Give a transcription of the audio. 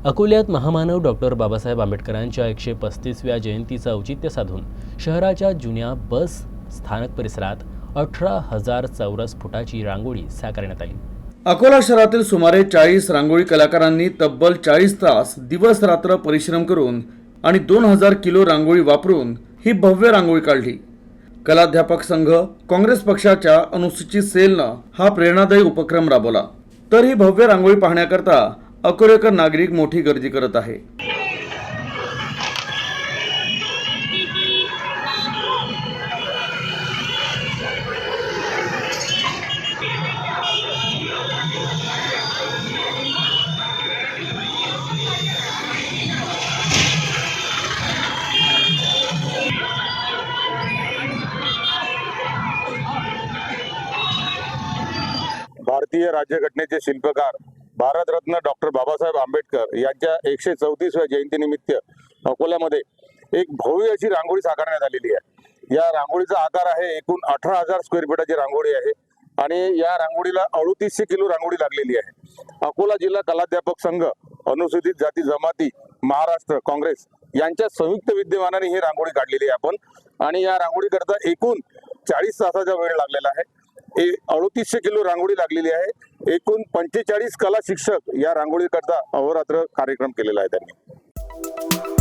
अकोल्यात महामानव डॉक्टर बाबासाहेब आंबेडकरांच्या 135व्या जयंतीचं औचित्य साधून शहराच्या जुन्या बस स्थानक परिसरात 18,000 चौरस फुटाची रांगोळी साकारण्यात आली। अकोला शहरातील सुमारे 40 रांगोळी कलाकारांनी तब्बल 40 तास दिवस रात्र परिश्रम करून आणि 2000 किलो रांगोळी वापरून ही भव्य रांगोळी काढली। कलाध्यापक संघ काँग्रेस पक्षाच्या अनुसूचित सेलनं हा प्रेरणादायी उपक्रम राबवला। तर ही भव्य रांगोळी पाहण्याकरता अकोलेकर नागरिक मोठी गर्दी करत आहे। भारतीय राज्यघटनेचे शिल्पकार भारतरत्न डॉक्टर बाबासाहेब आंबेडकर यांच्या 134व्या जयंतीनिमित्त अकोल्यामध्ये एक भव्य अशी रांगोळी साकारण्यात आलेली आहे। या रांगोळीचा आकार आहे एकूण 18,000 स्क्वेअर फीटाची रांगोळी आहे आणि या रांगोळीला 3800 किलो रांगोळी लागलेली आहे। अकोला जिल्हा कलाध्यापक संघ, अनुसूचित जाती जमाती महाराष्ट्र काँग्रेस यांच्या संयुक्त विद्यमानाने ही रांगोळी काढलेली आहे आपण आणि या रांगोळीकरता एकूण 40 तासाचा वेळ लागलेला आहे। 3800 किलो रांगोळी लागलेली आहे। एकूण 45 कला शिक्षक या रांगोळीकरता अहोरात्र कार्यक्रम केलेला आहे त्यांनी।